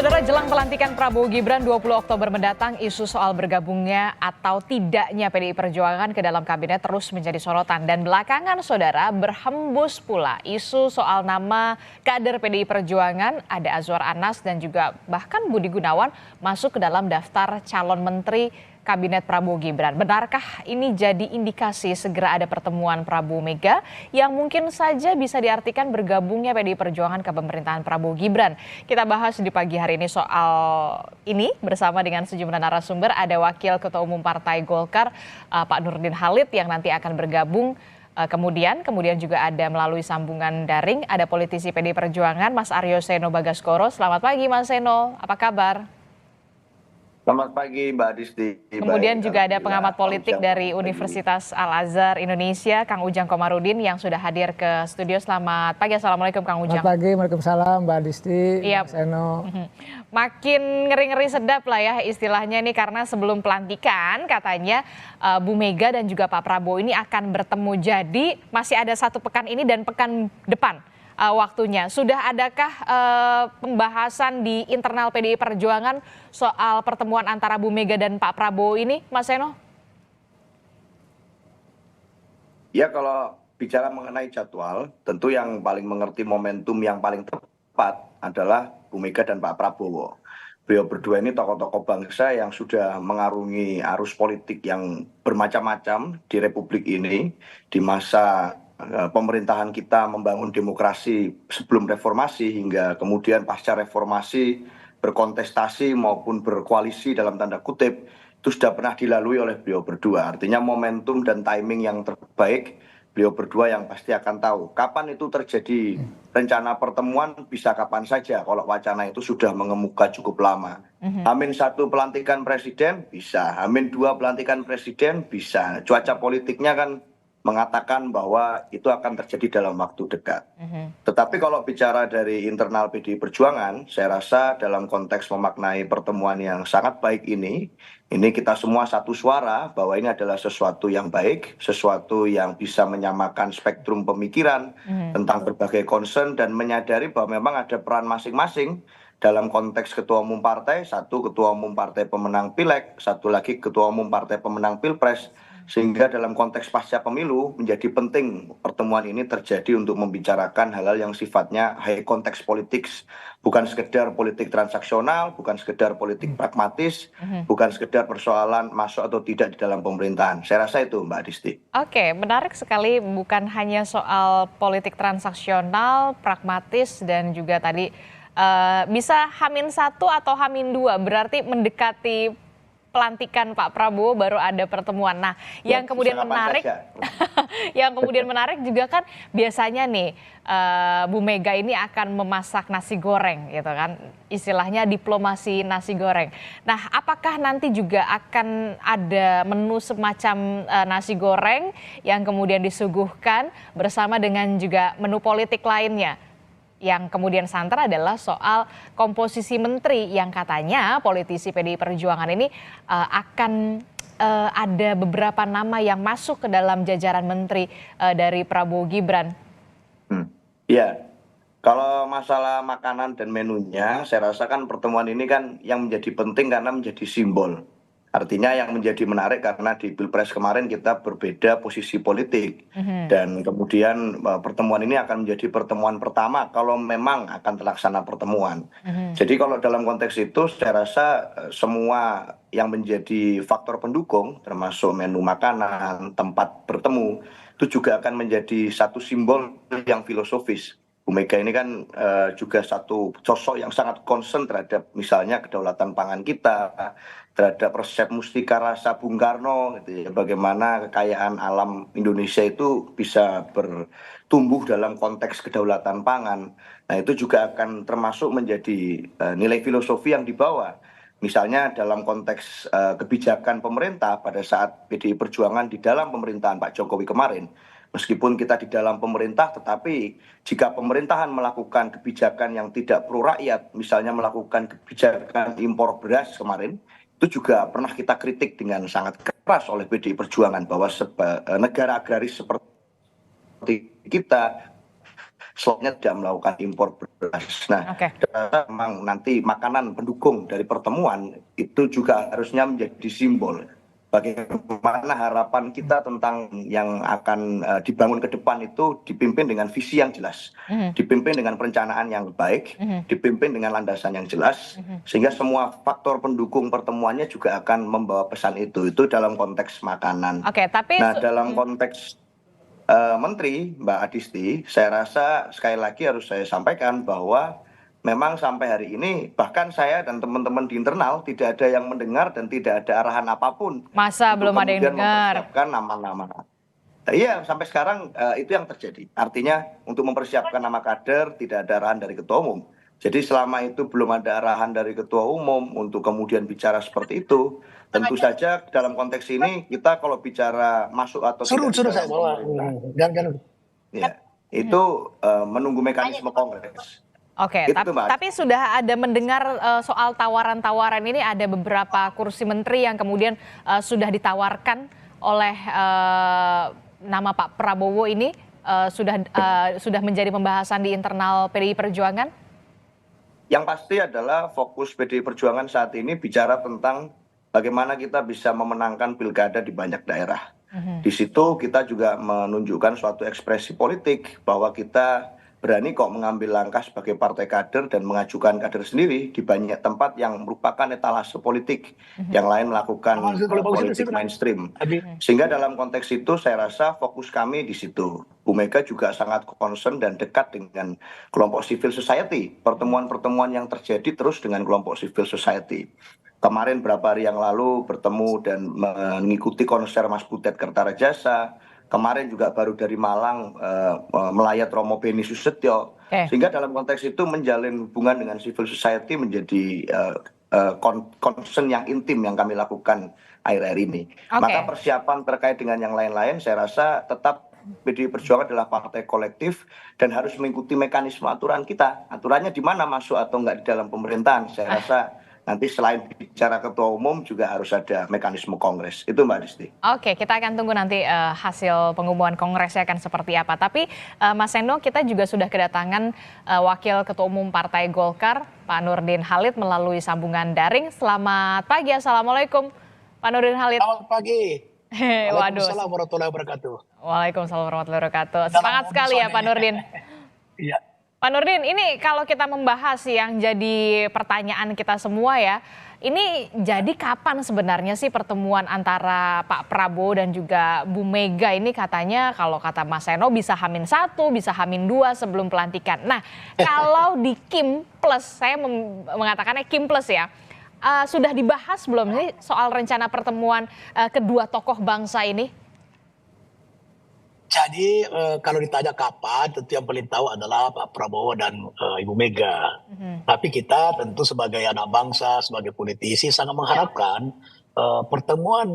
Saudara, jelang pelantikan Prabowo Gibran 20 Oktober mendatang, isu soal bergabungnya atau tidaknya PDI Perjuangan ke dalam kabinet terus menjadi sorotan. Dan belakangan, saudara, berhembus pula isu soal nama kader PDI Perjuangan, ada Azwar Anas dan juga bahkan Budi Gunawan masuk ke dalam daftar calon menteri Kabinet Prabowo Gibran. Benarkah ini jadi indikasi segera ada pertemuan Prabowo Mega yang mungkin saja bisa diartikan bergabungnya PDI Perjuangan ke pemerintahan Prabowo Gibran? Kita bahas di pagi hari ini soal ini bersama dengan sejumlah narasumber. Ada Wakil Ketua Umum Partai Golkar, Pak Nurdin Halid yang nanti akan bergabung. Kemudian juga ada melalui sambungan daring, ada politisi PDI Perjuangan, Mas Aryo Seno Bagaskoro. Selamat pagi Mas Seno, apa kabar? Selamat pagi Mbak Disti. Kemudian juga ada pengamat politik dari Universitas Al-Azhar Indonesia, Kang Ujang Komarudin yang sudah hadir ke studio. Selamat pagi, Assalamualaikum Kang Ujang. Selamat pagi, Waalaikumsalam Mbak Disti, Iya. Mas Eno. Makin ngeri-ngeri sedap lah ya istilahnya nih, karena sebelum pelantikan katanya Bu Mega dan juga Pak Prabowo ini akan bertemu. Jadi masih ada satu pekan ini dan pekan depan waktunya. Sudah adakah pembahasan di internal PDI Perjuangan soal pertemuan antara Bu Mega dan Pak Prabowo ini, Mas Seno? Ya, kalau bicara mengenai jadwal, tentu yang paling mengerti momentum yang paling tepat adalah Bu Mega dan Pak Prabowo. Beliau berdua ini tokoh-tokoh bangsa yang sudah mengarungi arus politik yang bermacam-macam di Republik ini di masa pemerintahan kita membangun demokrasi sebelum reformasi hingga kemudian pasca reformasi berkontestasi maupun berkoalisi dalam tanda kutip itu sudah pernah dilalui oleh beliau berdua. Artinya momentum dan timing yang terbaik beliau berdua yang pasti akan tahu kapan itu terjadi. Rencana pertemuan bisa kapan saja kalau wacana itu sudah mengemuka cukup lama. H-1 pelantikan presiden bisa, H-2 pelantikan presiden bisa. Cuaca politiknya kan mengatakan bahwa itu akan terjadi dalam waktu dekat. Tetapi kalau bicara dari internal PDI Perjuangan, saya rasa dalam konteks memaknai pertemuan yang sangat baik ini kita semua satu suara bahwa ini adalah sesuatu yang baik, sesuatu yang bisa menyamakan spektrum pemikiran tentang berbagai concern dan menyadari bahwa memang ada peran masing-masing dalam konteks ketua umum partai, satu ketua umum partai pemenang pileg, satu lagi ketua umum partai pemenang pilpres. Sehingga dalam konteks pasca pemilu menjadi penting pertemuan ini terjadi untuk membicarakan hal-hal yang sifatnya high context politics, bukan sekedar politik transaksional, bukan sekedar politik pragmatis, bukan sekedar persoalan masuk atau tidak di dalam pemerintahan. Saya rasa itu Mbak Disti. Oke, menarik sekali, bukan hanya soal politik transaksional, pragmatis dan juga tadi bisa H-1 atau H-2, berarti mendekati pelantikan Pak Prabowo baru ada pertemuan. Nah, yang kemudian menarik, yang kemudian menarik juga kan biasanya nih Bu Mega ini akan memasak nasi goreng, gitu kan? Istilahnya diplomasi nasi goreng. Nah, apakah nanti juga akan ada menu semacam nasi goreng yang kemudian disuguhkan bersama dengan juga menu politik lainnya? Yang kemudian santer adalah soal komposisi menteri yang katanya politisi PDI Perjuangan ini akan ada beberapa nama yang masuk ke dalam jajaran menteri dari Prabowo Gibran. Ya, kalau masalah makanan dan menunya, saya rasakan pertemuan ini kan yang menjadi penting karena menjadi simbol. Artinya yang menjadi menarik karena di Pilpres kemarin kita berbeda posisi politik. Dan kemudian pertemuan ini akan menjadi pertemuan pertama kalau memang akan terlaksana pertemuan. Jadi kalau dalam konteks itu saya rasa semua yang menjadi faktor pendukung termasuk menu makanan, tempat bertemu itu juga akan menjadi satu simbol yang filosofis. Bu Mega ini kan juga satu sosok yang sangat concern terhadap misalnya kedaulatan pangan kita, terhadap resep mustika rasa Bung Karno, gitu ya, bagaimana kekayaan alam Indonesia itu bisa bertumbuh dalam konteks kedaulatan pangan. Nah, itu juga akan termasuk menjadi nilai filosofi yang dibawa. Misalnya dalam konteks kebijakan pemerintah pada saat PDI Perjuangan di dalam pemerintahan Pak Jokowi kemarin, meskipun kita di dalam pemerintah, tetapi jika pemerintahan melakukan kebijakan yang tidak pro rakyat, misalnya melakukan kebijakan impor beras kemarin, itu juga pernah kita kritik dengan sangat keras oleh PDI Perjuangan bahwa negara agraris seperti kita slotnya tidak melakukan impor beras. Nah, Oke. memang nanti makanan pendukung dari pertemuan itu juga harusnya menjadi simbol bagaimana harapan kita tentang yang akan dibangun ke depan itu dipimpin dengan visi yang jelas, Mhm, dipimpin dengan perencanaan yang baik, mhm, dipimpin dengan landasan yang jelas, mhm. sehingga semua faktor pendukung pertemuannya juga akan membawa pesan itu dalam konteks makanan. Oke, tapi Nah, dalam konteks Menteri, Mbak Adisti, saya rasa sekali lagi harus saya sampaikan bahwa memang sampai hari ini bahkan saya dan teman-teman di internal tidak ada yang mendengar dan tidak ada arahan apapun masa untuk belum ada yang kemudian dengar. mempersiapkan nama-nama. Iya, sampai sekarang itu yang terjadi. Artinya untuk mempersiapkan nama kader tidak ada arahan dari ketua umum. Jadi selama itu belum ada arahan dari ketua umum untuk kemudian bicara seperti itu, tentu saja dalam konteks ini kita kalau bicara masuk atau tidak di Suruh saya dalam bawa. pemerintah, Jangan. ya itu menunggu mekanisme kongres. Oke, Itu Mbak. tapi sudah ada mendengar soal tawaran-tawaran ini, ada beberapa kursi menteri yang kemudian sudah ditawarkan oleh nama Pak Prabowo ini, sudah menjadi pembahasan di internal PDI Perjuangan? Yang pasti adalah fokus PDI Perjuangan saat ini bicara tentang bagaimana kita bisa memenangkan pilkada di banyak daerah. Di situ kita juga menunjukkan suatu ekspresi politik bahwa kita berani kok mengambil langkah sebagai partai kader dan mengajukan kader sendiri di banyak tempat yang merupakan etalase politik, yang lain melakukan politik mainstream. Sehingga dalam konteks itu saya rasa fokus kami di situ. Bu Mega juga sangat concern dan dekat dengan kelompok civil society. Pertemuan-pertemuan yang terjadi terus dengan kelompok civil society. Kemarin beberapa hari yang lalu bertemu dan mengikuti konser Mas Butet Kertarejasa. Kemarin juga baru dari Malang melayat Romo Beni Susetyo. Sehingga dalam konteks itu menjalin hubungan dengan civil society menjadi concern yang intim yang kami lakukan akhir-akhir ini. Maka persiapan terkait dengan yang lain-lain saya rasa tetap PDI Perjuangan adalah partai kolektif dan harus mengikuti mekanisme aturan kita. Aturannya di mana masuk atau enggak di dalam pemerintahan. Saya rasa nanti selain bicara ketua umum juga harus ada mekanisme kongres. Itu Mbak Disti. Oke, kita akan tunggu nanti hasil pengumuman kongresnya akan seperti apa. Tapi Mas Seno, kita juga sudah kedatangan Wakil Ketua Umum Partai Golkar, Pak Nurdin Halid melalui sambungan daring. Selamat pagi, Assalamualaikum Pak Nurdin Halid. Selamat pagi. Waalaikumsalam warahmatullahi wabarakatuh. Waalaikumsalam warahmatullahi wabarakatuh. Semangat sekali ya Pak Nurdin. Iya. Pak Nurdin, ini kalau kita membahas yang jadi pertanyaan kita semua ya, ini jadi kapan sebenarnya sih pertemuan antara Pak Prabowo dan juga Bu Mega ini, katanya kalau kata Mas Seno bisa H-1, bisa H-2 sebelum pelantikan. Nah, kalau di Kim Plus, saya mengatakannya Kim Plus ya, sudah dibahas belum sih soal rencana pertemuan kedua tokoh bangsa ini? Jadi kalau ditanya kapan, tentu yang paling tahu adalah Pak Prabowo dan Ibu Mega. Tapi kita tentu sebagai anak bangsa, sebagai politisi sangat mengharapkan pertemuan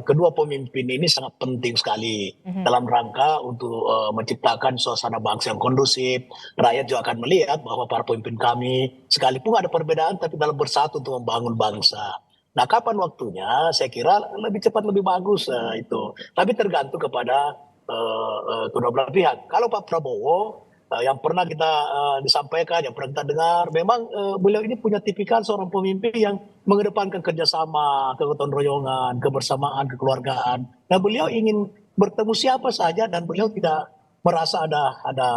kedua pemimpin ini sangat penting sekali dalam rangka untuk menciptakan suasana bangsa yang kondusif. Rakyat juga akan melihat bahwa para pemimpin kami sekalipun ada perbedaan tapi dalam bersatu untuk membangun bangsa. Nah, kapan waktunya? Saya kira lebih cepat lebih bagus itu. Tapi tergantung kepada kedua belah pihak. Kalau Pak Prabowo yang pernah kita disampaikan, yang pernah kita dengar, memang beliau ini punya tipikal seorang pemimpin yang mengedepankan kerjasama, kegotong royongan, kebersamaan, kekeluargaan. Nah, beliau ingin bertemu siapa saja dan beliau tidak merasa ada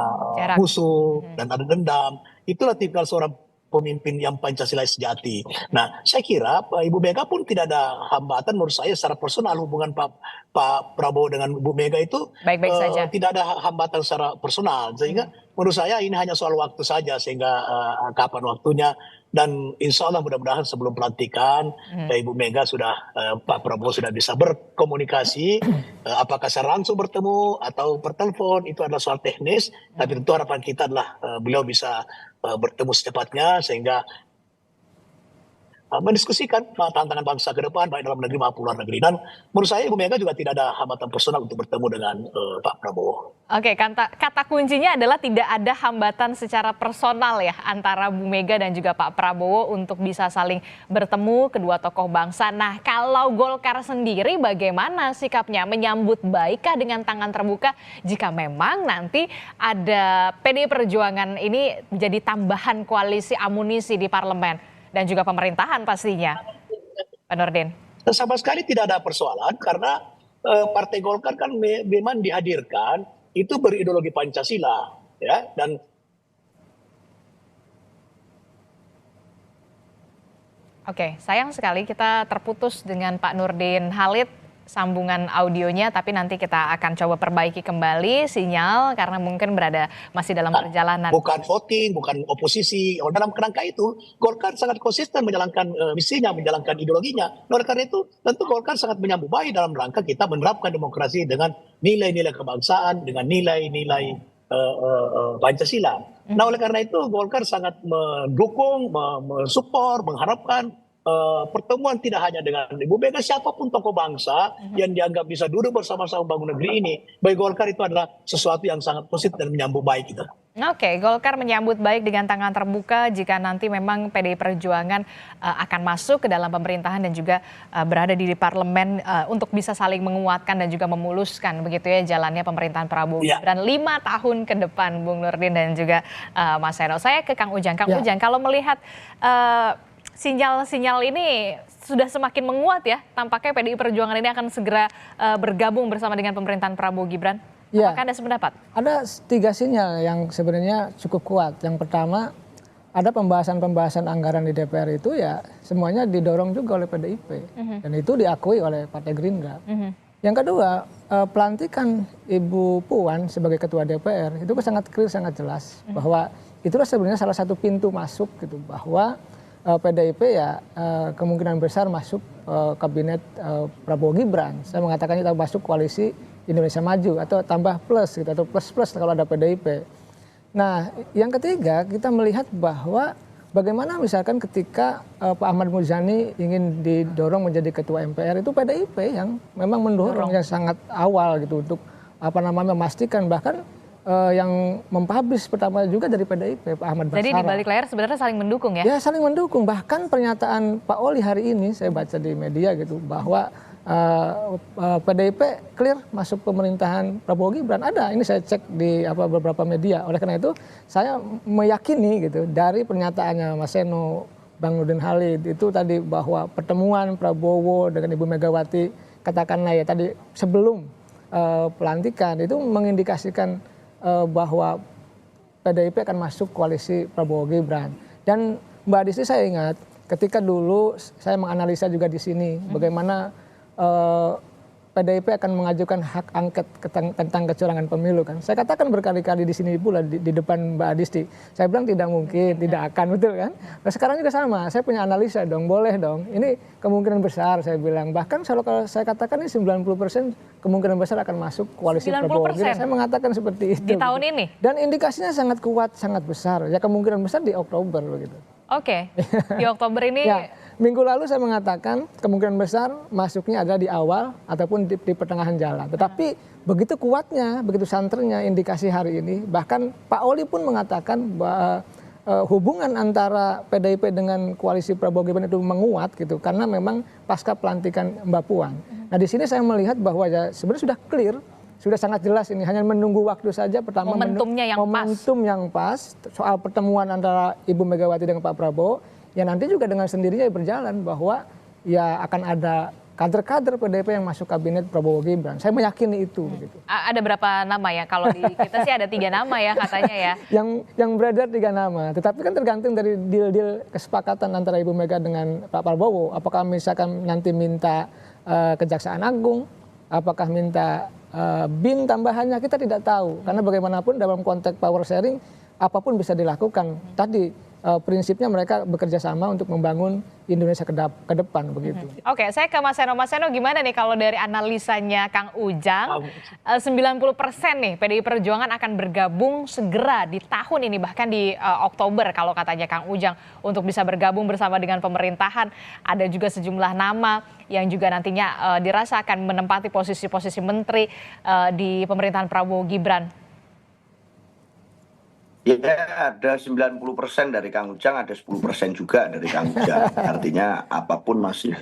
musuh dan ada dendam. Itulah tipikal seorang pemimpin yang Pancasila sejati. Nah, saya kira Ibu Mega pun tidak ada hambatan menurut saya secara personal. Hubungan Pak Prabowo dengan Ibu Mega itu baik-baik saja. Tidak ada hambatan secara personal. Sehingga menurut saya ini hanya soal waktu saja, sehingga kapan waktunya. Dan insya Allah mudah-mudahan sebelum pelantikan Ibu Mega sudah, Pak Prabowo sudah bisa berkomunikasi. Apakah secara langsung bertemu atau bertelepon, itu adalah soal teknis. Tapi tentu harapan kita adalah beliau bisa bertemu secepatnya sehingga mendiskusikan tantangan bangsa ke depan baik dalam negeri maupun luar negeri. Dan menurut saya Ibu Mega juga tidak ada hambatan personal untuk bertemu dengan Pak Prabowo. Oke, kata kuncinya adalah tidak ada hambatan secara personal ya antara Bu Mega dan juga Pak Prabowo untuk bisa saling bertemu kedua tokoh bangsa. Nah, kalau Golkar sendiri bagaimana sikapnya? Menyambut baikkah dengan tangan terbuka jika memang nanti ada PDI Perjuangan ini menjadi tambahan koalisi amunisi di parlemen dan juga pemerintahan pastinya, Pak Nurdin? Sama sekali tidak ada persoalan karena Partai Golkar kan memang dihadirkan itu berideologi Pancasila, ya, dan Oke, sayang sekali kita terputus dengan Pak Nurdin Halid sambungan audionya, tapi nanti kita akan coba perbaiki kembali sinyal karena mungkin masih dalam perjalanan. bukan voting, bukan oposisi. Dalam kerangka itu, Golkar sangat konsisten menjalankan misinya, menjalankan ideologinya. Oleh karena itu, tentu Golkar sangat menyambut baik dalam rangka kita menerapkan demokrasi dengan nilai-nilai kebangsaan, dengan nilai-nilai Pancasila. Nah, oleh karena itu Golkar sangat mendukung, mensupport, mengharapkan pertemuan tidak hanya dengan Ibu Mega, siapapun tokoh bangsa yang dianggap bisa duduk bersama-sama bangun negeri ini. Bagi Golkar itu adalah sesuatu yang sangat positif dan menyambut baik gitu. Oke, Golkar menyambut baik dengan tangan terbuka jika nanti memang PDI Perjuangan akan masuk ke dalam pemerintahan dan juga berada di parlemen untuk bisa saling menguatkan dan juga memuluskan begitu ya jalannya pemerintahan Prabowo Gibran 5 tahun ke depan, Bung Nurdin dan juga Mas Seno. Saya ke Kang Ujang. Kang Ujang, kalau melihat sinyal-sinyal ini sudah semakin menguat ya, tampaknya PDI Perjuangan ini akan segera bergabung bersama dengan pemerintahan Prabowo Gibran. Apakah Anda sependapat? Ada 3 sinyal yang sebenarnya cukup kuat. Yang pertama, ada pembahasan-pembahasan anggaran di DPR itu ya semuanya didorong juga oleh PDIP. Dan itu diakui oleh Partai Gerindra. Yang kedua, pelantikan Ibu Puan sebagai Ketua DPR itu sangat clear, sangat jelas. Bahwa itulah sebenarnya salah satu pintu masuk gitu. Bahwa PDIP ya kemungkinan besar masuk kabinet Prabowo Gibran. Saya mengatakan kita masuk koalisi Indonesia Maju atau tambah plus gitu, atau plus kalau ada PDIP. Nah, yang ketiga kita melihat bahwa bagaimana misalkan ketika Pak Ahmad Muzani ingin didorong menjadi ketua MPR, itu PDIP yang memang mendorong yang sangat awal gitu untuk memastikan, bahkan yang mempublish pertama juga dari PDIP, Pak Ahmad Basara. Jadi di balik layar sebenarnya saling mendukung ya? Ya, saling mendukung. Bahkan pernyataan Pak Oli hari ini saya baca di media gitu bahwa PDIP clear masuk pemerintahan Prabowo Gibran. Ada, ini saya cek di beberapa media. Oleh karena itu saya meyakini gitu dari pernyataannya Mas Seno, Bang Nurdin Halid itu tadi bahwa pertemuan Prabowo dengan Ibu Megawati katakanlah ya tadi sebelum pelantikan itu mengindikasikan bahwa PDIP akan masuk koalisi Prabowo Gibran. Dan Mbak Adisti, saya ingat ketika dulu saya menganalisa juga di sini bagaimana PDIP akan mengajukan hak angket tentang kecurangan pemilu kan. Saya katakan berkali-kali di sini pula di depan Mbak Adisti. Saya bilang tidak mungkin, tidak akan, betul kan. Nah sekarang juga sama, saya punya analisa dong, boleh dong. Ini kemungkinan besar saya bilang. Bahkan kalau saya katakan ini 90% kemungkinan besar akan masuk koalisi Prabowo Gibran. Saya mengatakan seperti itu. Di tahun ini? Dan indikasinya sangat kuat, sangat besar. Ya kemungkinan besar di Oktober begitu. Oke, di Oktober ini. Ya, minggu lalu saya mengatakan kemungkinan besar masuknya adalah di awal ataupun di pertengahan jalan. Tetapi begitu kuatnya, begitu santernya indikasi hari ini, bahkan Pak Oli pun mengatakan bahwa hubungan antara PDIP dengan koalisi Prabowo Gibran itu menguat gitu, karena memang pasca pelantikan Mbak Puan. Nah di sini saya melihat bahwa ya sebenarnya sudah clear, sudah sangat jelas ini, hanya menunggu waktu saja. Pertama momentum yang pas soal pertemuan antara Ibu Megawati dengan Pak Prabowo, ya nanti juga dengan sendirinya berjalan bahwa ya akan ada kader-kader PDIP yang masuk kabinet Prabowo Gibran. Saya meyakini itu. Gitu. Ada berapa nama ya? Kalau di kita sih ada 3 nama ya katanya ya. Yang beredar 3 nama. Tetapi kan tergantung dari deal-deal kesepakatan antara Ibu Mega dengan Pak Prabowo. Apakah misalkan nanti minta Kejaksaan Agung, apakah minta BIN tambahannya, kita tidak tahu. Karena bagaimanapun dalam konteks power sharing apapun bisa dilakukan. Tadi prinsipnya mereka bekerja sama untuk membangun Indonesia ke depan begitu. Oke, saya ke Mas Seno. Mas Seno, gimana nih kalau dari analisanya Kang Ujang, 90% nih PDI Perjuangan akan bergabung segera di tahun ini, bahkan di Oktober kalau katanya Kang Ujang, untuk bisa bergabung bersama dengan pemerintahan. Ada juga sejumlah nama yang juga nantinya dirasa akan menempati posisi-posisi menteri di pemerintahan Prabowo Gibran. Ya, ada 90% dari Kang Ujang, ada 10% juga dari Kang Ujang. Artinya apapun masih,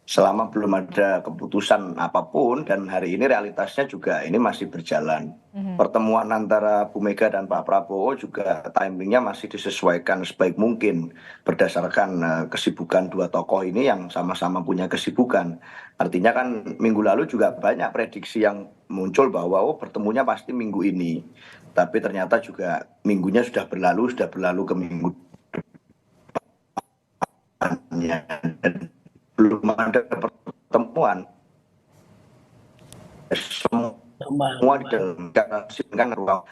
selama belum ada keputusan apapun, dan hari ini realitasnya juga ini masih berjalan. Pertemuan antara Bu Mega dan Pak Prabowo juga timingnya masih disesuaikan sebaik mungkin berdasarkan kesibukan dua tokoh ini yang sama-sama punya kesibukan. Artinya kan minggu lalu juga banyak prediksi yang muncul bahwa pertemunya pasti minggu ini. Tapi ternyata juga minggunya sudah berlalu ke minggu depannya. Dan belum ada pertemuan. Semua di dalam kan ruang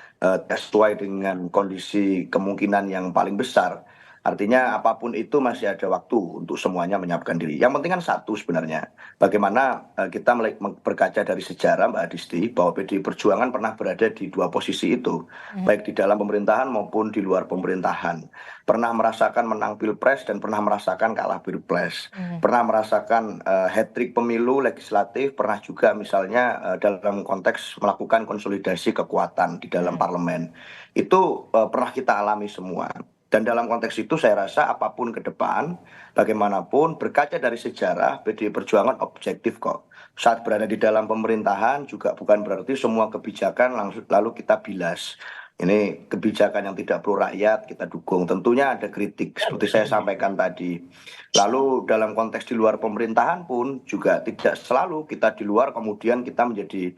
sesuai dengan kondisi kemungkinan yang paling besar. Artinya apapun itu masih ada waktu untuk semuanya menyiapkan diri. Yang penting kan satu sebenarnya, bagaimana kita berkaca dari sejarah, Mbak Adisti, bahwa PDI Perjuangan pernah berada di dua posisi itu, baik di dalam pemerintahan maupun di luar pemerintahan. Pernah merasakan menang pilpres dan pernah merasakan kalah pilpres. Pernah merasakan hat-trick pemilu legislatif, pernah juga misalnya dalam konteks melakukan konsolidasi kekuatan di dalam parlemen. Itu pernah kita alami semua. Dan dalam konteks itu saya rasa apapun ke depan, bagaimanapun berkaca dari sejarah, PDI Perjuangan objektif kok. Saat berada di dalam pemerintahan juga bukan berarti semua kebijakan lalu kita bilas. Ini kebijakan yang tidak pro rakyat kita dukung. Tentunya ada kritik seperti saya sampaikan tadi. Lalu dalam konteks di luar pemerintahan pun juga tidak selalu kita di luar kemudian kita menjadi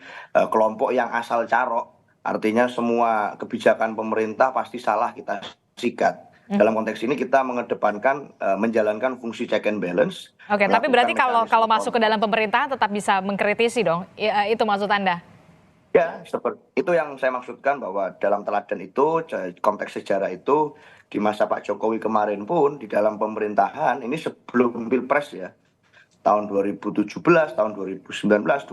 kelompok yang asal carok. Artinya semua kebijakan pemerintah pasti salah kita sikat. Dalam konteks ini kita mengedepankan menjalankan fungsi check and balance. Oke, tapi berarti kalau masuk ke dalam pemerintahan tetap bisa mengkritisi dong. Itu maksud Anda? Ya, seperti itu yang saya maksudkan, bahwa dalam teladan itu, konteks sejarah itu, di masa Pak Jokowi kemarin pun di dalam pemerintahan ini sebelum Pilpres ya, tahun 2017, tahun 2019, 20,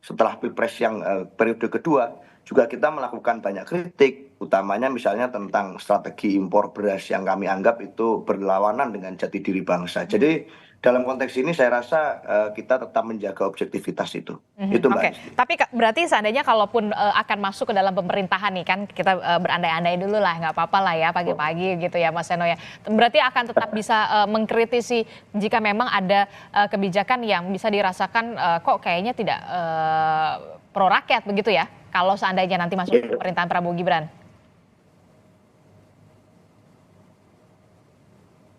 setelah Pilpres yang periode kedua, juga kita melakukan banyak kritik, utamanya misalnya tentang strategi impor beras yang kami anggap itu berlawanan dengan jati diri bangsa. Jadi dalam konteks ini saya rasa kita tetap menjaga objektivitas itu. Itu Mbak. Oke, tapi berarti seandainya kalaupun akan masuk ke dalam pemerintahan nih, kan kita berandai-andai dulu lah, nggak apa-apa lah ya pagi-pagi gitu ya Mas Seno ya. Berarti akan tetap bisa mengkritisi jika memang ada kebijakan yang bisa dirasakan kok kayaknya tidak pro rakyat begitu ya, kalau seandainya nanti masuk ke pemerintahan Prabowo Gibran.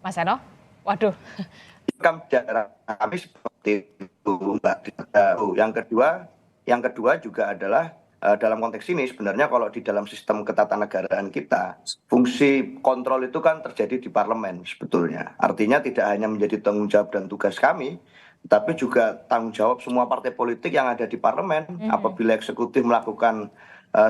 Mas Seno? Waduh. Kami seperti itu, Mbak. Yang kedua juga adalah dalam konteks ini sebenarnya kalau di dalam sistem ketatanegaraan kita, fungsi kontrol itu kan terjadi di parlemen sebetulnya. Artinya tidak hanya menjadi tanggung jawab dan tugas kami, tapi juga tanggung jawab semua partai politik yang ada di parlemen. Apabila eksekutif melakukan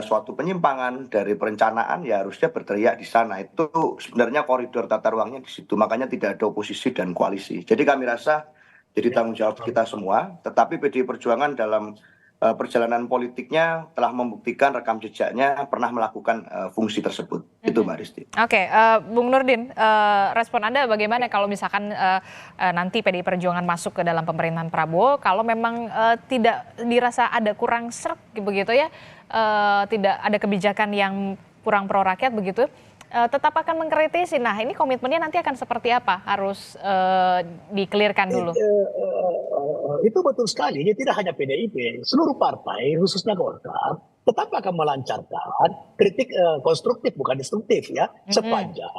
suatu penyimpangan dari perencanaan, ya harusnya berteriak di sana. Itu sebenarnya koridor tata ruangnya di situ. Makanya tidak ada oposisi dan koalisi. Jadi kami rasa jadi tanggung jawab kita semua. Tetapi PDI Perjuangan dalam perjalanan politiknya telah membuktikan rekam jejaknya pernah melakukan fungsi tersebut. Itu Mbak Risti. Oke, Bung Nurdin, respon Anda bagaimana kalau misalkan nanti PDI Perjuangan masuk ke dalam pemerintahan Prabowo, kalau memang tidak dirasa ada kurang sreg begitu ya, tidak ada kebijakan yang kurang pro rakyat begitu, tetap akan mengkritisi. Nah, ini komitmennya nanti akan seperti apa? Harus di-clearkan dulu. Itu betul sekali. Jadi tidak hanya PDIP, seluruh partai, khususnya Golkar, tetap akan melancarkan kritik konstruktif, bukan destruktif ya, sepanjang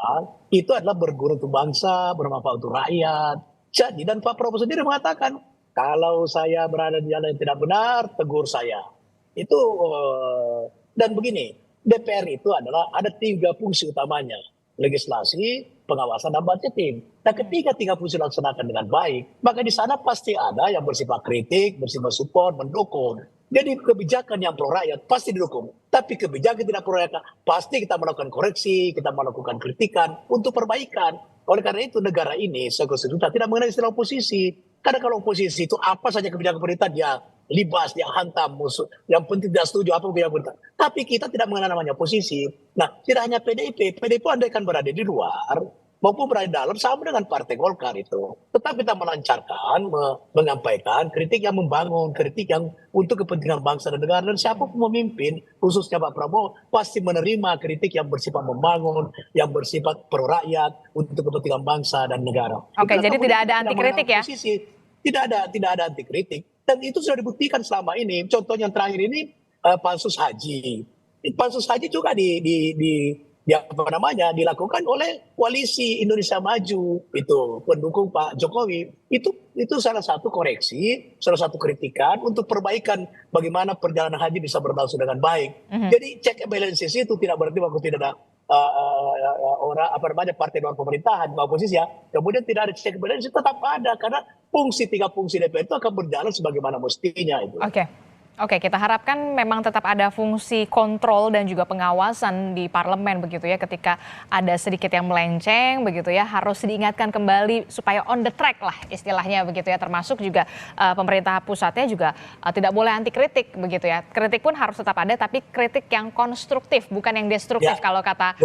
itu adalah berguna untuk bangsa, bermanfaat untuk rakyat. Jadi, dan Pak Prabowo sendiri mengatakan, kalau saya berada di jalan yang tidak benar, tegur saya. Itu dan begini, DPR itu adalah ada 3 fungsi utamanya, legislasi, pengawasan, dan budgeting. Nah, ketika 3 fungsi dilaksanakan dengan baik, maka di sana pasti ada yang bersifat kritik, bersifat support, mendukung. Jadi kebijakan yang pro rakyat pasti didukung. Tapi kebijakan tidak pro rakyat pasti kita melakukan koreksi, kita melakukan kritikan untuk perbaikan. Oleh karena itu negara ini sudah tidak mengenal istilah oposisi. Karena kalau oposisi itu apa saja kebijakan pemerintah dia libas, dia hantam musuh. Yang penting tidak setuju apa kebijakan pemerintah. Tapi kita tidak mengenal namanya oposisi. Nah, tidak hanya PDIP andaikan berada di luar maupun berada di dalam sama dengan Partai Golkar itu. Tetap kita melancarkan, menyampaikan kritik yang membangun, kritik yang untuk kepentingan bangsa dan negara. Dan siapapun memimpin, khususnya Pak Prabowo, pasti menerima kritik yang bersifat membangun, yang bersifat pro rakyat, untuk kepentingan bangsa dan negara. Oke, Itulah jadi kemudian tidak ada kita anti kritik ya? posisi. Tidak ada anti kritik. Dan itu sudah dibuktikan selama ini. Contoh yang terakhir ini pansus haji. Pansus haji juga dilakukan oleh koalisi Indonesia Maju itu pendukung Pak Jokowi. Itu salah satu koreksi, salah satu kritikan untuk perbaikan bagaimana perjalanan haji bisa berlangsung dengan baik. Jadi check and balances itu tidak berarti waktu tidak ada partai luar pemerintahan oposisi ya. Kemudian tidak ada check and balances, tetap ada karena tiga fungsi DPR itu akan berjalan sebagaimana mestinya itu. Oke, kita harapkan memang tetap ada fungsi kontrol dan juga pengawasan di parlemen begitu ya, ketika ada sedikit yang melenceng begitu ya, harus diingatkan kembali supaya on the track lah istilahnya begitu ya, termasuk juga pemerintah pusatnya juga tidak boleh anti kritik begitu ya. Kritik pun harus tetap ada, tapi kritik yang konstruktif bukan yang destruktif ya, kalau kata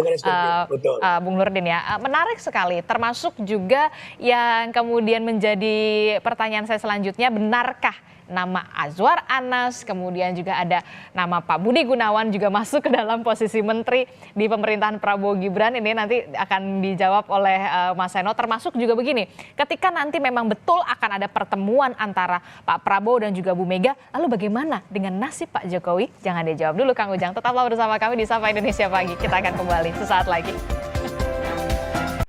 Bung Nurdin ya. Menarik sekali, termasuk juga yang kemudian menjadi pertanyaan saya selanjutnya, benarkah nama Azwar Anas, kemudian juga ada nama Pak Budi Gunawan juga masuk ke dalam posisi menteri di pemerintahan Prabowo Gibran. Ini nanti akan dijawab oleh Mas Seno. Termasuk juga begini, ketika nanti memang betul akan ada pertemuan antara Pak Prabowo dan juga Bu Mega, lalu bagaimana dengan nasib Pak Jokowi? Jangan dijawab dulu Kang Ujang, tetaplah bersama kami di Sapa Indonesia Pagi. Kita akan kembali sesaat lagi.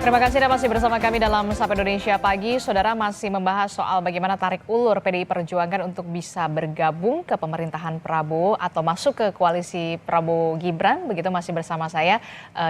Terima kasih Anda masih bersama kami dalam Sapa Indonesia Pagi. Saudara, masih membahas soal bagaimana tarik ulur PDI Perjuangan untuk bisa bergabung ke pemerintahan Prabowo atau masuk ke koalisi Prabowo Gibran. Begitu masih bersama saya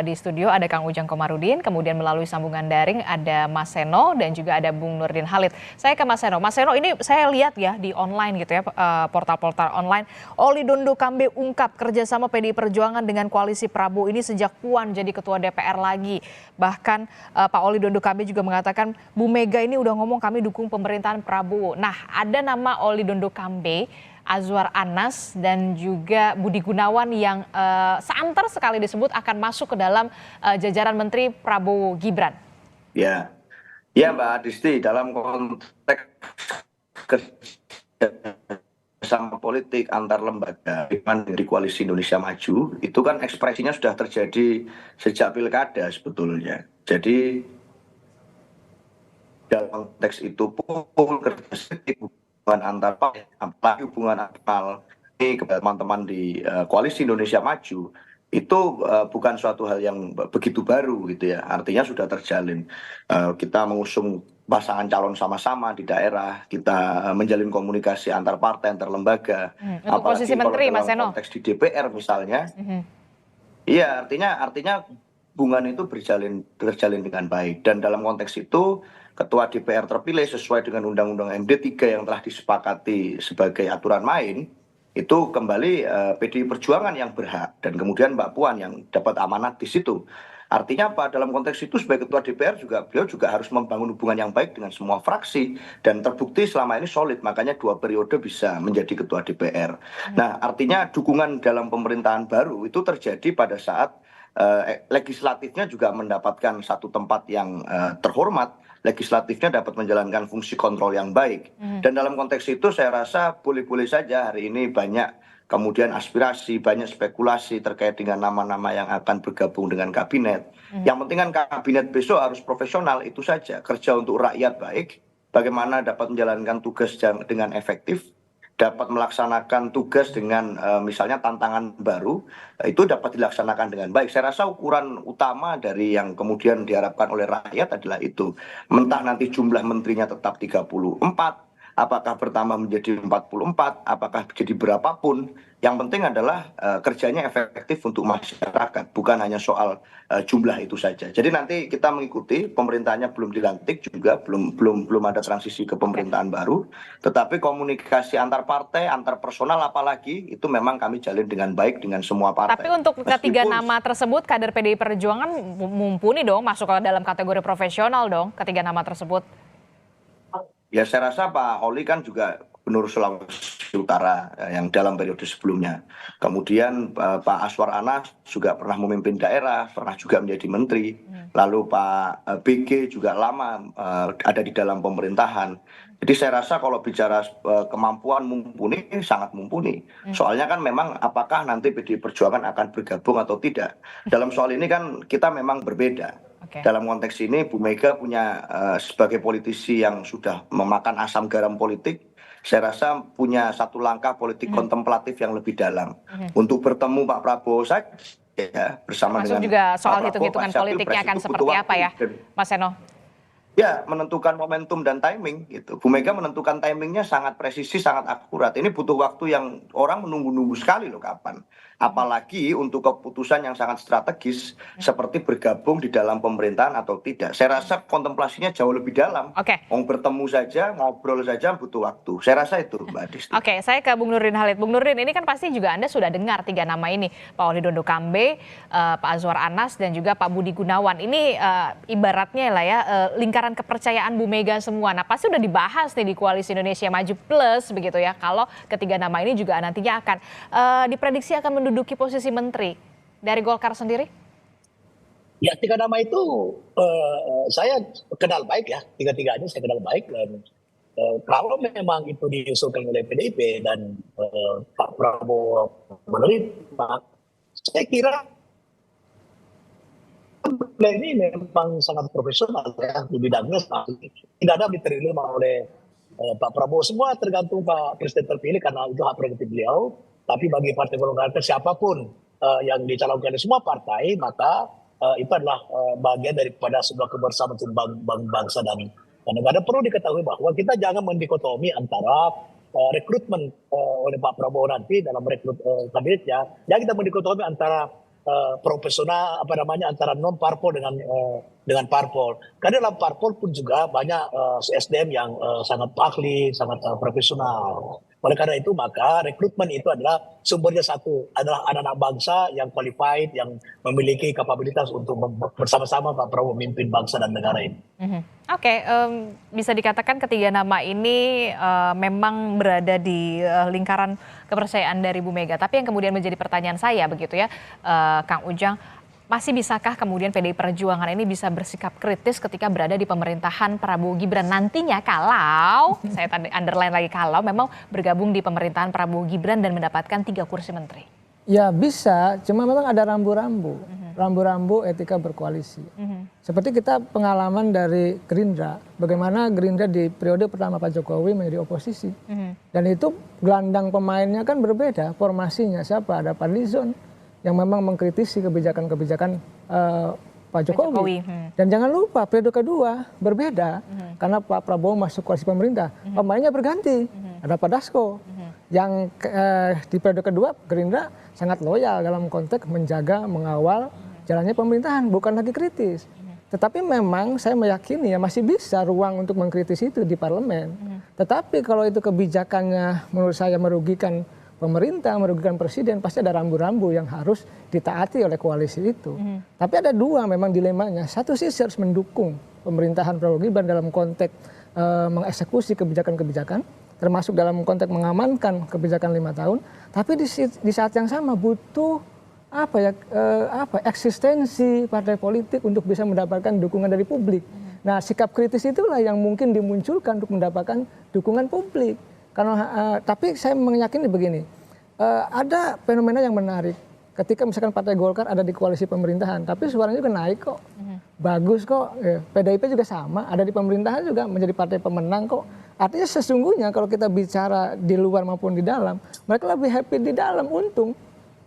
di studio ada Kang Ujang Komarudin, kemudian melalui sambungan daring ada Mas Seno dan juga ada Bung Nurdin Halid. Saya ke Mas Seno. Mas Seno, ini saya lihat ya di online gitu ya, portal-portal online. Oli Dondo Kambe ungkap kerjasama PDI Perjuangan dengan koalisi Prabowo ini sejak Puan jadi ketua DPR lagi. Bahkan Pak Oli Dondo Kambe juga mengatakan Bu Mega ini udah ngomong kami dukung pemerintahan Prabowo. Nah, ada nama Oli Dondo Kambe, Azwar Anas dan juga Budi Gunawan yang santer sekali disebut akan masuk ke dalam jajaran Menteri Prabowo Gibran. Ya Mbak Adisti, dalam konteks kerjasama politik antar lembaga di Koalisi Indonesia Maju itu kan ekspresinya sudah terjadi sejak pilkada sebetulnya. Jadi dalam konteks itu pun hubungan antar partai, apalagi hubungan antar teman-teman di Koalisi Indonesia Maju itu bukan suatu hal yang begitu baru gitu ya. Artinya sudah terjalin. Kita mengusung pasangan calon sama-sama di daerah, kita menjalin komunikasi antar partai, antar lembaga. Untuk posisi menteri, Mas Seno. Konteks di DPR misalnya. Iya, artinya hubungan itu terjalin dengan baik. Dan dalam konteks itu, Ketua DPR terpilih sesuai dengan Undang-Undang MD 3 yang telah disepakati sebagai aturan main, itu kembali PDI Perjuangan yang berhak. Dan kemudian Mbak Puan yang dapat amanat di situ. Artinya apa? Dalam konteks itu sebagai Ketua DPR beliau juga harus membangun hubungan yang baik dengan semua fraksi. Dan terbukti selama ini solid, makanya 2 periode bisa menjadi Ketua DPR. Nah, artinya dukungan dalam pemerintahan baru itu terjadi pada saat legislatifnya juga mendapatkan satu tempat yang terhormat, legislatifnya dapat menjalankan fungsi kontrol yang baik. Dan dalam konteks itu saya rasa boleh-boleh saja hari ini banyak kemudian aspirasi, banyak spekulasi terkait dengan nama-nama yang akan bergabung dengan kabinet. Yang penting kan kabinet besok harus profesional, itu saja. Kerja untuk rakyat baik, bagaimana dapat menjalankan tugas dengan efektif, dapat melaksanakan tugas dengan misalnya tantangan baru, itu dapat dilaksanakan dengan baik. Saya rasa ukuran utama dari yang kemudian diharapkan oleh rakyat adalah itu. Mentah nanti jumlah menterinya tetap 34, apakah bertambah menjadi 44, apakah jadi berapapun, yang penting adalah kerjanya efektif untuk masyarakat, bukan hanya soal jumlah itu saja. Jadi nanti kita mengikuti, pemerintahnya belum dilantik juga, belum ada transisi ke pemerintahan baru, tetapi komunikasi antar partai, antar personal apalagi itu memang kami jalin dengan baik dengan semua partai. Tapi untuk ketiga nama tersebut, kader PDI Perjuangan mumpuni dong masuk ke dalam kategori profesional dong, ketiga nama tersebut. Ya saya rasa Pak Oli kan juga Gubernur Sulawesi Utara yang dalam periode sebelumnya. Kemudian Pak Aswar Anas juga pernah memimpin daerah, pernah juga menjadi menteri. Lalu Pak BG juga lama ada di dalam pemerintahan. Jadi saya rasa kalau bicara kemampuan mumpuni, sangat mumpuni. Soalnya kan memang apakah nanti PDI Perjuangan akan bergabung atau tidak. Dalam soal ini kan kita memang berbeda. Dalam konteks ini Bu Mega punya sebagai politisi yang sudah memakan asam garam politik, saya rasa punya satu langkah politik kontemplatif yang lebih dalam. Untuk bertemu Pak Prabowo saja ya, bersama termasuk dengan juga soal Pak Prabowo, hitung-hitungan politiknya akan seperti apa ya, Mas Seno? Ya, menentukan momentum dan timing gitu. Bu Mega menentukan timingnya sangat presisi, sangat akurat. Ini butuh waktu yang orang menunggu-nunggu sekali loh kapan. Apalagi untuk keputusan yang sangat strategis seperti bergabung di dalam pemerintahan atau tidak. Saya rasa kontemplasinya jauh lebih dalam. Mau bertemu saja, ngobrol saja butuh waktu. Saya rasa itu Mbak Disti. Oke, saya ke Bung Nurdin Halid. Bung Nurdin, ini kan pasti juga Anda sudah dengar tiga nama ini. Pak Oli Dondo Kambe, Pak Azwar Anas, dan juga Pak Budi Gunawan. Ini ibaratnya lah ya, lingkaran kepercayaan Bu Mega semua. Nah pasti udah dibahas nih di Koalisi Indonesia Maju Plus begitu ya. Kalau ketiga nama ini juga nantinya akan diprediksi akan menduduki posisi menteri. Dari Golkar sendiri? Ya, tiga nama itu saya kenal baik ya. Tiga-tiganya saya kenal baik. Dan kalau memang itu diusulkan oleh PDIP dan Pak Prabowo menerima, saya kira ini memang sangat profesional ya di bidangnya. Tidak ada diterima oleh Pak Prabowo. Semua tergantung Pak Presiden terpilih karena itu hak prerogatif beliau. Tapi bagi Partai Golkar siapapun yang dicalonkan di semua partai, maka itu adalah bagian daripada sebuah kebersamaan bangsa dan negara. Perlu diketahui bahwa kita jangan mendikotomi antara rekrutmen oleh Pak Prabowo nanti dalam rekrut kabinetnya. Jangan kita mendikotomi antara profesional antara non parpol dengan parpol. Karena dalam parpol pun juga banyak SDM yang sangat ahli, sangat profesional. Oleh karena itu maka rekrutmen itu adalah sumbernya satu, adalah anak-anak bangsa yang qualified, yang memiliki kapabilitas untuk bersama-sama Pak Prabowo memimpin bangsa dan negara ini. Oke, bisa dikatakan ketiga nama ini memang berada di lingkaran kepercayaan dari Bu Mega. Tapi yang kemudian menjadi pertanyaan saya begitu ya, Kang Ujang, masih bisakah kemudian PDI Perjuangan ini bisa bersikap kritis ketika berada di pemerintahan Prabowo Gibran nantinya kalau, saya underline lagi, kalau memang bergabung di pemerintahan Prabowo Gibran dan mendapatkan 3 kursi menteri? Ya bisa, cuma memang ada rambu-rambu etika berkoalisi. Seperti kita pengalaman dari Gerindra, bagaimana Gerindra di periode pertama Pak Jokowi menjadi oposisi. Dan itu gelandang pemainnya kan berbeda, formasinya siapa? Ada Fadlizon yang memang mengkritisi kebijakan-kebijakan Pak Jokowi. Dan jangan lupa periode kedua berbeda karena Pak Prabowo masuk koalisi pemerintah. Pemainnya berganti, ada Pak Dasko yang di periode kedua Gerindra sangat loyal dalam konteks menjaga, mengawal jalannya pemerintahan, bukan lagi kritis. Tetapi memang saya meyakini ya masih bisa ruang untuk mengkritisi itu di parlemen. Tetapi kalau itu kebijakannya menurut saya merugikan pemerintah, merugikan presiden, pasti ada rambu-rambu yang harus ditaati oleh koalisi itu. Tapi ada dua memang dilemanya. Satu sisi harus mendukung pemerintahan Prabowo Gibran dalam konteks mengeksekusi kebijakan-kebijakan, termasuk dalam konteks mengamankan kebijakan 5 tahun. Tapi di saat yang sama butuh eksistensi partai politik untuk bisa mendapatkan dukungan dari publik. Nah, sikap kritis itulah yang mungkin dimunculkan untuk mendapatkan dukungan publik. Karena tapi saya meyakini begini, ada fenomena yang menarik ketika misalkan Partai Golkar ada di koalisi pemerintahan, tapi suaranya juga naik kok, bagus kok. PDIP juga sama, ada di pemerintahan juga menjadi partai pemenang kok. Artinya sesungguhnya kalau kita bicara di luar maupun di dalam, mereka lebih happy di dalam, untung.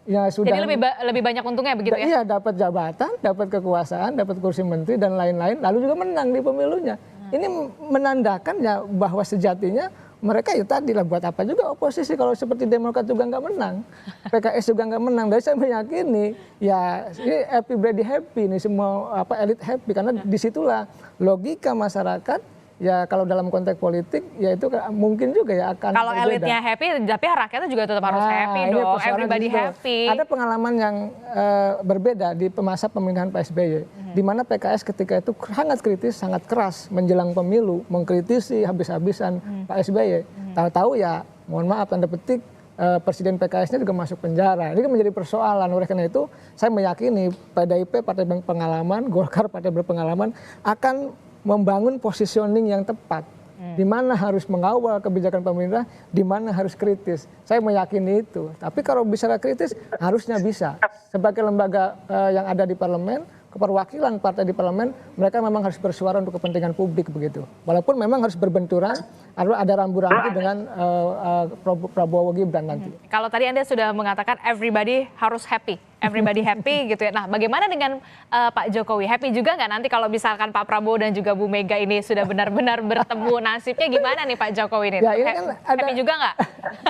Ya, sudah. Jadi lebih banyak untungnya begitu ya? Iya, dapat jabatan, dapat kekuasaan, dapat kursi menteri dan lain-lain, lalu juga menang di pemilunya. Ini menandakan ya bahwa sejatinya mereka ya tadi lah, buat apa juga oposisi kalau seperti Demokrat juga nggak menang, PKS juga nggak menang. Dan saya meyakini ya ini everybody happy nih, semua elit happy, karena disitulah logika masyarakat. Ya kalau dalam konteks politik ya itu mungkin juga ya akan Kalau berbeda. elitnya happy, tapi rakyatnya juga tetap harus happy ini dong. persoalan Everybody di situ. happy. Ada pengalaman yang berbeda di masa pemerintahan Pak SBY, di mana PKS ketika itu sangat kritis, sangat keras menjelang pemilu, mengkritisi habis-habisan Pak SBY. Tahu-tahu ya, mohon maaf tanda petik, Presiden PKS-nya juga masuk penjara. Ini kan menjadi persoalan. Oleh karena itu, saya meyakini PDIP, partai berpengalaman, Golkar, partai berpengalaman, akan membangun positioning yang tepat, di mana harus mengawal kebijakan pemerintah, di mana harus kritis. Saya meyakini itu. Tapi kalau bicara kritis, harusnya bisa. Sebagai lembaga yang ada di parlemen, keperwakilan partai di parlemen, mereka memang harus bersuara untuk kepentingan publik begitu. Walaupun memang harus berbenturan, ada rambu-rambu dengan Prabowo Gibran nanti. Kalau tadi Anda sudah mengatakan everybody harus happy. Everybody happy gitu ya. Nah, bagaimana dengan Pak Jokowi? Happy juga nggak nanti kalau misalkan Pak Prabowo dan juga Bu Mega ini sudah benar-benar bertemu, nasibnya gimana nih Pak Jokowi ini? Ya, ini kan happy juga nggak?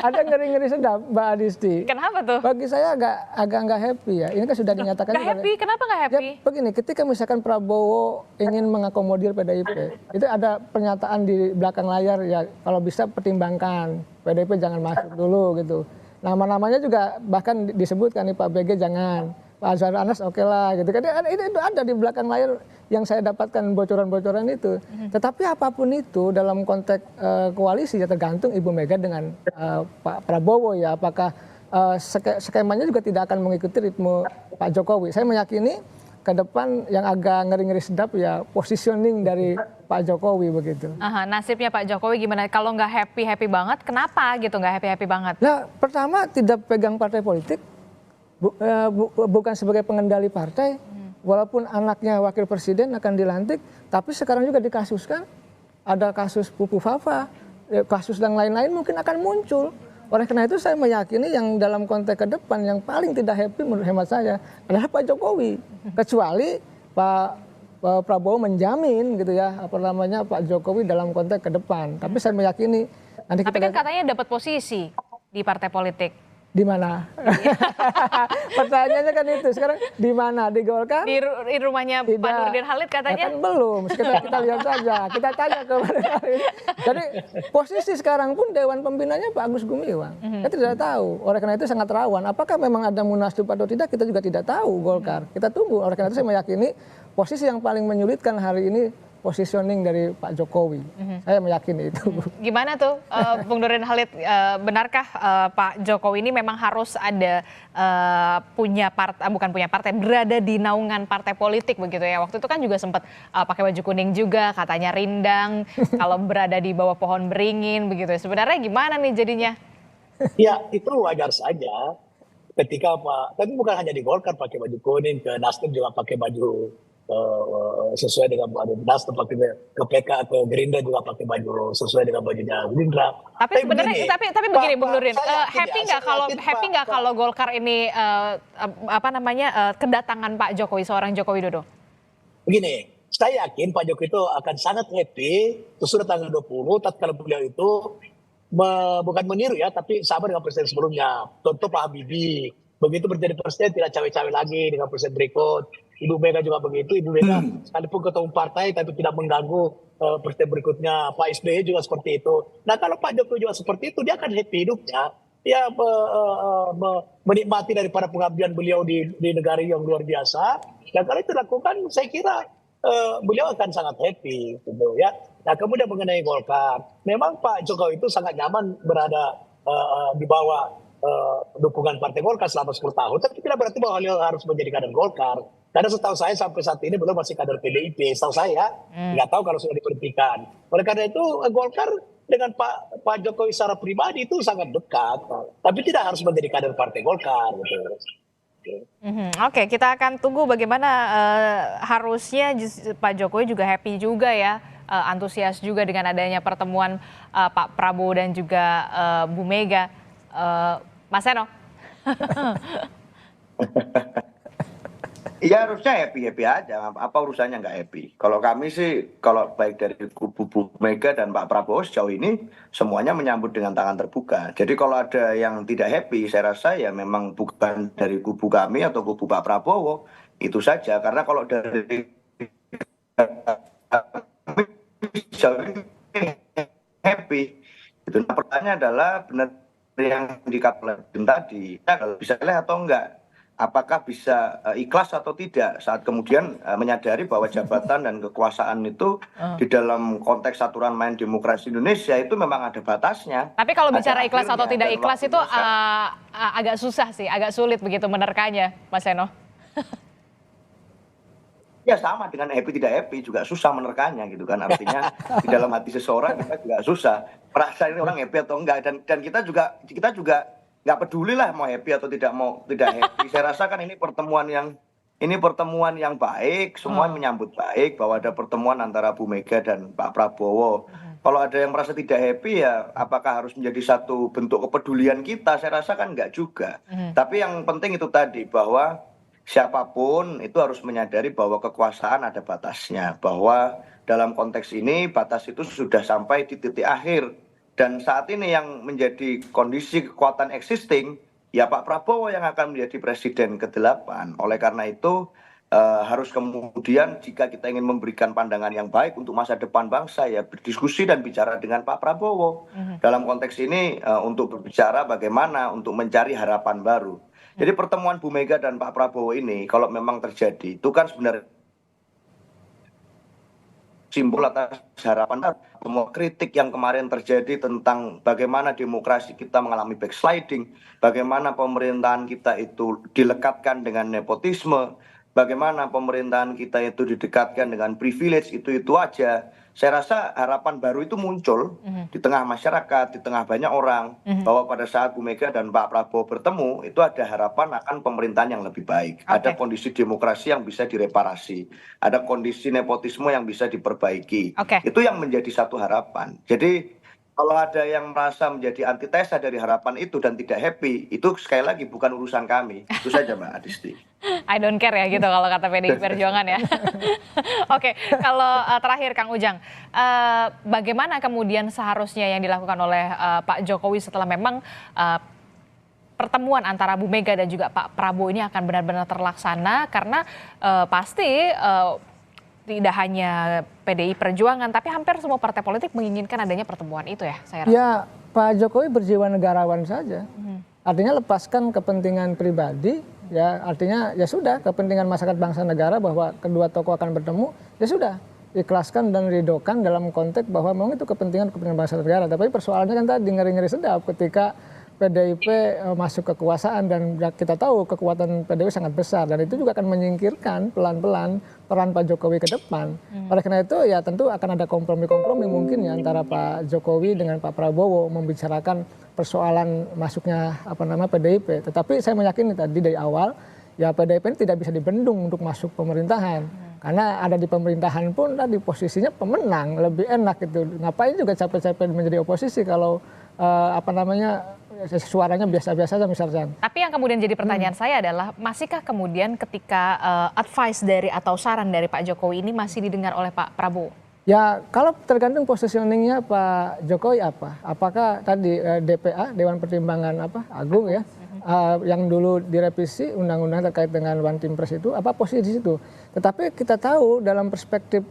Ada ngeri-ngeri sedap, Mbak Adisti. Kenapa tuh? Bagi saya agak nggak happy ya. Ini kan sudah dinyatakan. Nggak happy? Kenapa nggak happy? Ya, begini, ketika misalkan Prabowo ingin mengakomodir PDIP, itu ada pernyataan di belakang layar ya, kalau bisa pertimbangkan PDIP jangan masuk dulu gitu. Nama-namanya juga bahkan disebutkan nih, Pak BG jangan, Pak Azhar Anas oke lah gitu kan. Itu ada di belakang layar yang saya dapatkan bocoran-bocoran itu. Tetapi apapun itu dalam konteks koalisi ya tergantung Ibu Mega dengan Pak Prabowo ya. Apakah skemanya juga tidak akan mengikuti ritme Pak Jokowi. Saya meyakini ke depan yang agak ngeri-ngeri sedap ya positioning dari Pak Jokowi begitu. Nasibnya Pak Jokowi gimana? Kalau nggak happy banget, kenapa gitu nggak happy banget? Nah, pertama tidak pegang partai politik, bukan sebagai pengendali partai, walaupun anaknya wakil presiden akan dilantik, tapi sekarang juga dikasuskan, ada kasus Pupu Fafa, kasus dan lain-lain mungkin akan muncul. Oleh karena itu saya meyakini yang dalam konteks ke depan yang paling tidak happy menurut hemat saya adalah Pak Jokowi. Kecuali Pak Prabowo menjamin gitu ya, Pak Jokowi dalam konteks ke depan. Tapi saya meyakini nanti Tapi kan katanya dapat posisi di partai politik. Di mana? Pertanyaannya kan itu. Sekarang di mana? Di Golkar? Di rumahnya Pak Nurdin Halid katanya. Ya kan belum. Kita lihat saja. Kita tanya ke mereka. Jadi posisi sekarang pun Dewan Pembinanya Pak Agus Gumiwang. Kita tidak tahu. Oleh karena itu sangat rawan. Apakah memang ada munaslup atau tidak? Kita juga tidak tahu Golkar. Kita tunggu. Oleh karena itu saya meyakini posisi yang paling menyulitkan hari ini positioning dari Pak Jokowi. Saya meyakini itu. Gimana tuh Bung Nurdin Halid, benarkah Pak Jokowi ini memang harus ada bukan punya partai, berada di naungan partai politik begitu ya? Waktu itu kan juga sempat pakai baju kuning juga, katanya rindang, kalau berada di bawah pohon beringin begitu ya. Sebenarnya gimana nih jadinya? Ya itu wajar saja ketika tapi bukan hanya di Golkar pakai baju kuning, ke Nasdem juga pakai baju sesuai dengan Nasdem, pakai ke PK atau Gerindra juga pakai baju sesuai dengan bajunya Gerindra. Tapi sebenarnya tapi begini Bung Nurdin, happy nggak kalau Golkar ini kedatangan Pak Jokowi, seorang Joko Widodo? Begini, saya yakin Pak Jokowi itu akan sangat happy sesudah tanggal 20 tatkala beliau itu bukan meniru ya, tapi sama dengan presiden sebelumnya. Contoh Pak Habibie, begitu menjadi presiden tidak cawe-cawe lagi dengan presiden berikut. Ibu Mega juga begitu, Ibu Mega sekalipun ketua umum partai tapi tidak mengganggu presiden berikutnya. Pak SBY juga seperti itu. Nah kalau Pak Jokowi juga seperti itu, dia akan happy hidupnya. Ya menikmati daripada pengabdian beliau di negara yang luar biasa. Dan kalau itu dilakukan, saya kira beliau akan sangat happy, gitu ya. Nah kemudian mengenai Golkar, memang Pak Jokowi itu sangat nyaman berada di bawah dukungan Partai Golkar selama 10 tahun, tapi tidak berarti bahwa beliau harus menjadi kader Golkar. Karena setahu saya sampai saat ini belum masih kader PDIP, setahu saya, nggak tahu kalau sudah diberhentikan. Oleh karena itu Golkar dengan Pak Jokowi secara pribadi itu sangat dekat, tapi tidak harus menjadi kader Partai Golkar. Gitu. Oke, kita akan tunggu bagaimana harusnya Pak Jokowi juga happy juga ya, antusias juga dengan adanya pertemuan Pak Prabowo dan juga Bu Mega. Mas Seno. Iya harusnya happy-happy aja, apa urusannya nggak happy. Kalau kami sih, kalau baik dari kubu Bu Mega dan Pak Prabowo sejauh ini semuanya menyambut dengan tangan terbuka. Jadi kalau ada yang tidak happy, saya rasa ya memang bukan dari kubu kami atau kubu Pak Prabowo, itu saja. Karena kalau dari kami sejauh ini happy. Itu nah, pertanyaannya adalah benar yang dikatakan oleh Bim tadi, bisa lihat atau enggak? Apakah bisa ikhlas atau tidak saat kemudian menyadari bahwa jabatan dan kekuasaan itu di dalam konteks aturan main demokrasi Indonesia itu memang ada batasnya. Tapi kalau Ada bicara ikhlas atau akhirnya tidak dan ikhlas itu waktunya. agak susah sih, agak sulit begitu menerkanya, Mas Seno. Ya sama dengan happy tidak happy juga susah menerkanya gitu kan, artinya di dalam hati seseorang kita juga susah merasa ini orang happy atau enggak, dan kita juga nggak peduli lah mau happy atau tidak happy. Saya rasa kan ini pertemuan yang baik, semua menyambut baik bahwa ada pertemuan antara Bu Mega dan Pak Prabowo. Kalau ada yang merasa tidak happy ya apakah harus menjadi satu bentuk kepedulian kita? Saya rasa kan enggak juga. Tapi yang penting itu tadi bahwa siapapun itu harus menyadari bahwa kekuasaan ada batasnya, bahwa dalam konteks ini batas itu sudah sampai di titik akhir. Dan saat ini yang menjadi kondisi kekuatan existing, ya Pak Prabowo yang akan menjadi presiden ke-8. Oleh karena itu harus kemudian jika kita ingin memberikan pandangan yang baik untuk masa depan bangsa ya berdiskusi dan bicara dengan Pak Prabowo. Dalam konteks ini untuk berbicara bagaimana untuk mencari harapan baru. Jadi pertemuan Bu Mega dan Pak Prabowo ini kalau memang terjadi itu kan sebenarnya simbol atas harapan baru. Semua kritik yang kemarin terjadi tentang bagaimana demokrasi kita mengalami backsliding, bagaimana pemerintahan kita itu dilekatkan dengan nepotisme, bagaimana pemerintahan kita itu didekatkan dengan privilege, itu aja. Saya rasa harapan baru itu muncul di tengah masyarakat, di tengah banyak orang, bahwa pada saat Bu Mega dan Pak Prabowo bertemu, itu ada harapan akan pemerintahan yang lebih baik. Ada kondisi demokrasi yang bisa direparasi, ada kondisi nepotisme yang bisa diperbaiki. Oke. Itu yang menjadi satu harapan. Jadi kalau ada yang merasa menjadi antitesa dari harapan itu dan tidak happy, itu sekali lagi bukan urusan kami. Itu saja Mbak Adisti. I don't care ya gitu kalau kata PDI Perjuangan ya. Oke, kalau terakhir Kang Ujang, bagaimana kemudian seharusnya yang dilakukan oleh Pak Jokowi setelah memang pertemuan antara Bu Mega dan juga Pak Prabowo ini akan benar-benar terlaksana, karena pasti tidak hanya PDI Perjuangan tapi hampir semua partai politik menginginkan adanya pertemuan itu ya, saya rasa. Ya, Pak Jokowi berjiwa negarawan saja. Artinya lepaskan kepentingan pribadi, ya artinya ya sudah kepentingan masyarakat bangsa negara bahwa kedua tokoh akan bertemu, ya sudah ikhlaskan dan ridokan dalam konteks bahwa memang itu kepentingan bangsa negara. Tapi persoalannya kan tadi ngeri-ngeri sedap ketika PDIP masuk kekuasaan dan kita tahu kekuatan PDIP sangat besar dan itu juga akan menyingkirkan pelan-pelan peran Pak Jokowi ke depan. Oleh karena itu ya tentu akan ada kompromi-kompromi mungkin ya antara Pak Jokowi dengan Pak Prabowo membicarakan persoalan masuknya PDIP. Tetapi saya meyakini tadi dari awal ya PDIP ini tidak bisa dibendung untuk masuk pemerintahan. Karena ada di pemerintahan pun tadi posisinya pemenang, lebih enak gitu. Ngapain juga capek-capek menjadi oposisi kalau suaranya biasa-biasa saja misalnya. Tapi yang kemudian jadi pertanyaan saya adalah, masihkah kemudian ketika advice dari atau saran dari Pak Jokowi ini masih didengar oleh Pak Prabowo? Ya kalau tergantung positioningnya Pak Jokowi apa. Apakah tadi DPA, Dewan Pertimbangan Agung ya, yang dulu direvisi undang-undang terkait dengan One Team Press itu, apa posisi di situ. Tetapi kita tahu dalam perspektif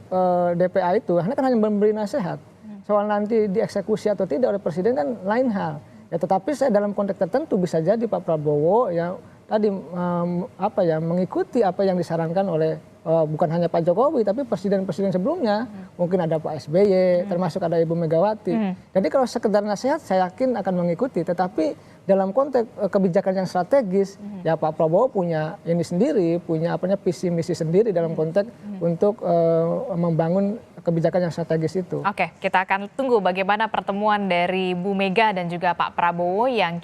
DPA itu, kan hanya memberi nasihat. Soal nanti dieksekusi atau tidak oleh Presiden kan lain hal. Ya tetapi saya dalam konteks tertentu bisa jadi Pak Prabowo ya tadi mengikuti apa yang disarankan oleh bukan hanya Pak Jokowi tapi presiden-presiden sebelumnya, mungkin ada Pak SBY, termasuk ada Ibu Megawati. Jadi kalau sekedar nasihat saya yakin akan mengikuti, tetapi dalam konteks kebijakan yang strategis ya Pak Prabowo punya ini sendiri, punya visi misi sendiri dalam konteks untuk membangun kebijakan yang strategis itu. Oke, kita akan tunggu bagaimana pertemuan dari Bu Mega dan juga Pak Prabowo yang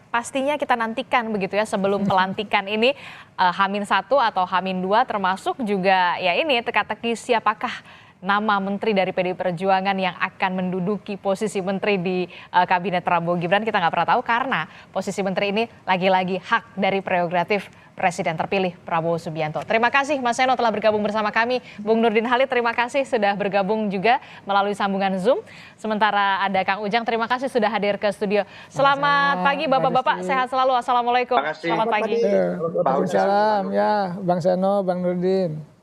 pastinya kita nantikan begitu ya sebelum pelantikan ini, H-1 atau H-2, termasuk juga ya ini teka-teki siapakah nama menteri dari PDI Perjuangan yang akan menduduki posisi menteri di kabinet Prabowo Gibran. Kita nggak pernah tahu karena posisi menteri ini lagi-lagi hak dari prerogatif Presiden terpilih Prabowo Subianto. Terima kasih Mas Seno telah bergabung bersama kami. Bung Nurdin Halid, terima kasih sudah bergabung juga melalui sambungan Zoom. Sementara ada Kang Ujang, terima kasih sudah hadir ke studio. Selamat pagi Bapak-Bapak, sehat selalu. Assalamualaikum. Terima kasih. Selamat pagi. Waalaikumsalam ya Bang Seno, Bang Nurdin.